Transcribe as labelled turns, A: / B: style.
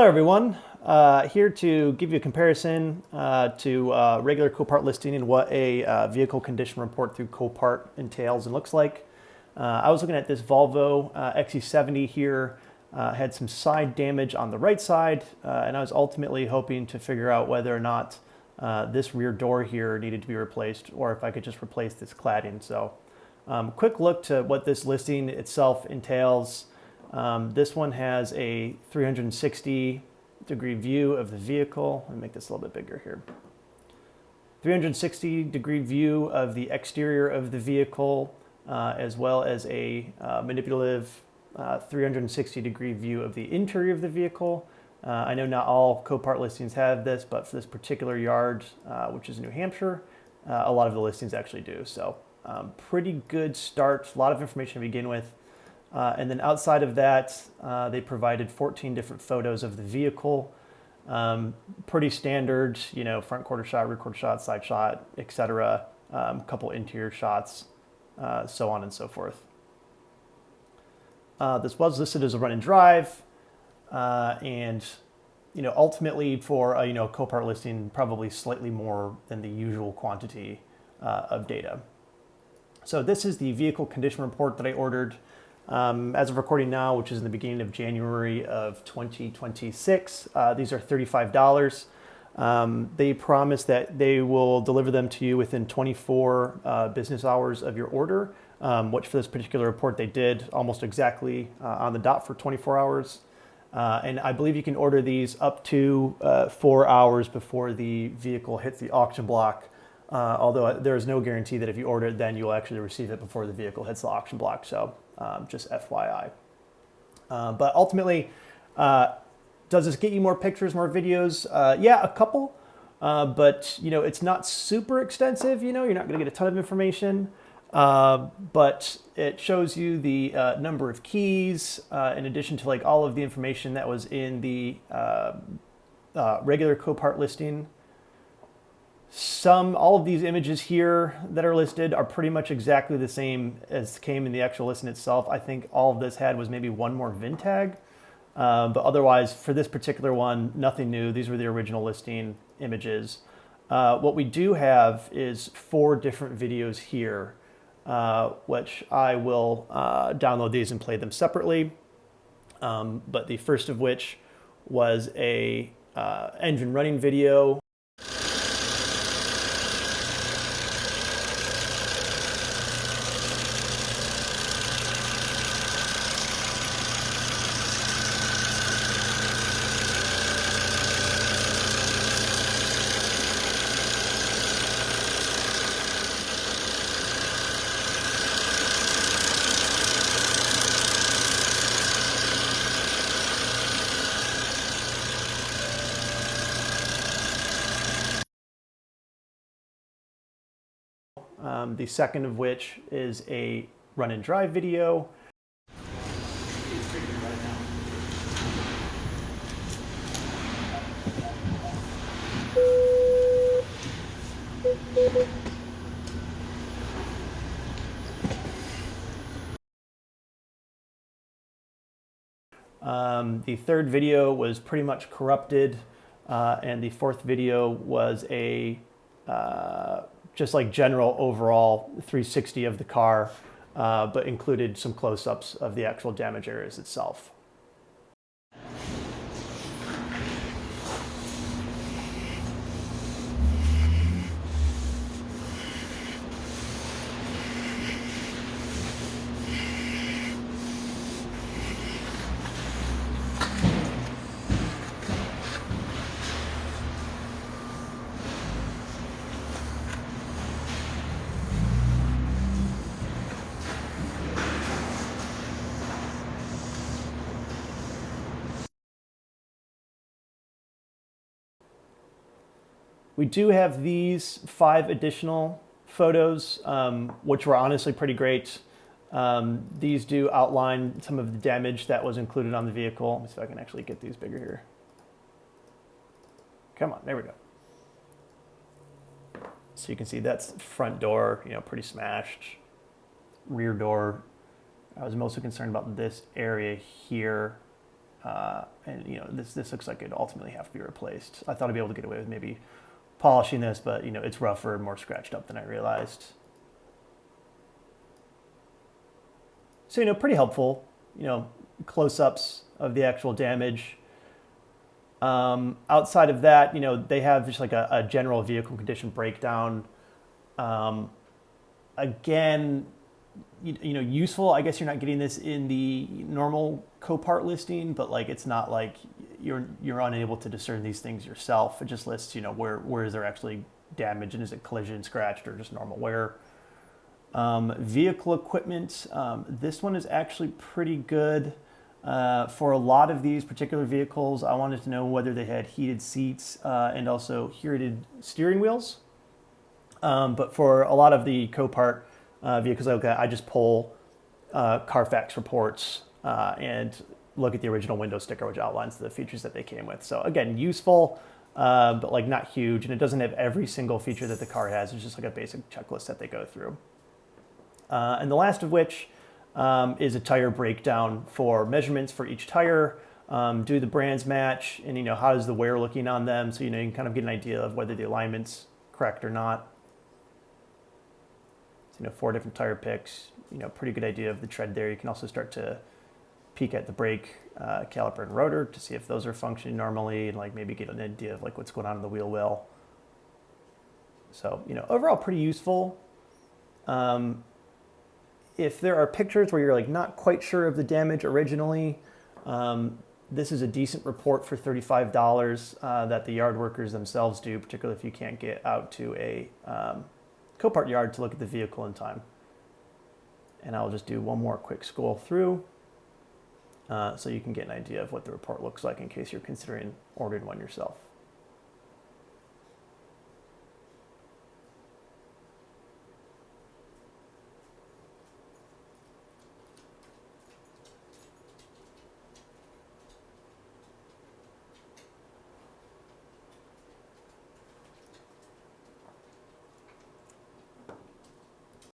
A: Hello everyone, here to give you a comparison to regular Copart listing and what a vehicle condition report through Copart entails and looks like. I was looking at this Volvo XC70 here, had some side damage on the right side, and I was ultimately hoping to figure out whether or not this rear door here needed to be replaced or if I could just replace this cladding. So quick look to what this listing itself entails. This one has a 360-degree view of the vehicle. Let me make this a little bit bigger here. 360-degree view of the exterior of the vehicle, as well as a manipulative 360-degree view of the interior of the vehicle. I know not all Copart listings have this, but for this particular yard, which is New Hampshire, a lot of the listings actually do. So pretty good start, a lot of information to begin with. And then outside of that, they provided 14 different photos of the vehicle. Pretty standard, you know, front quarter shot, rear quarter shot, side shot, etc. A couple interior shots, so on and so forth. This was listed as a run and drive, and you know, ultimately for a Copart listing, probably slightly more than the usual quantity of data. So this is the vehicle condition report that I ordered. As of recording now, which is in the beginning of January of 2026, these are $35. They promise that they will deliver them to you within 24 business hours of your order, which for this particular report they did almost exactly on the dot for 24 hours. And I believe you can order these up to 4 hours before the vehicle hits the auction block, although there is no guarantee that if you order it then you'll actually receive it before the vehicle hits the auction block. So just FYI. But ultimately, does this get you more pictures, more videos? Yeah, a couple. But you know, it's not super extensive. You know, you're not going to get a ton of information. But it shows you the number of keys, in addition to like all of the information that was in the regular Copart listing. All of these images here that are listed are pretty much exactly the same as came in the actual listing itself. I think all of this had was maybe one more VIN tag, but otherwise for this particular one, nothing new. These were the original listing images. What we do have is 4 different videos here, which I will download these and play them separately. But the first of which was a engine running video. The second of which is a run and drive video. The third video was pretty much corrupted, and the fourth video was a just like general overall 360 of the car, but included some close-ups of the actual damage areas itself. We do have these 5 additional photos, which were honestly pretty great. These do outline some of the damage that was included on the vehicle. Let me see if I can actually get these bigger here. Come on, there we go. So you can see that's front door, you know, pretty smashed. Rear door, I was mostly concerned about this area here. and this looks like it'd ultimately have to be replaced. I thought I'd be able to get away with maybe polishing this, but it's rougher and more scratched up than I realized. So pretty helpful, close-ups of the actual damage. Outside of that, they have just like a general vehicle condition breakdown. Again, useful. I guess you're not getting this in the normal Copart listing, but like it's not like you're unable to discern these things yourself. It just lists, where is there actually damage, and is it collision, scratched, or just normal wear. Vehicle equipment. This one is actually pretty good. For a lot of these particular vehicles, I wanted to know whether they had heated seats and also heated steering wheels. But for a lot of the Copart vehicles, I just pull Carfax reports and look at the original window sticker, which outlines the features that they came with. So again, useful, but like not huge, and it doesn't have every single feature that the car has. It's just like a basic checklist that they go through. And the last of which is a tire breakdown for measurements for each tire. Do the brands match, and how is the wear looking on them, so you can kind of get an idea of whether the alignment's correct or not. So, 4 different tire picks, pretty good idea of the tread there. You can also start to peek at the brake caliper and rotor to see if those are functioning normally, and like maybe get an idea of like what's going on in the wheel well. So overall pretty useful. If there are pictures where you're like not quite sure of the damage originally, this is a decent report for $35 that the yard workers themselves do, particularly if you can't get out to a Copart yard to look at the vehicle in time. And I'll just do one more quick scroll through so you can get an idea of what the report looks like in case you're considering ordering one yourself.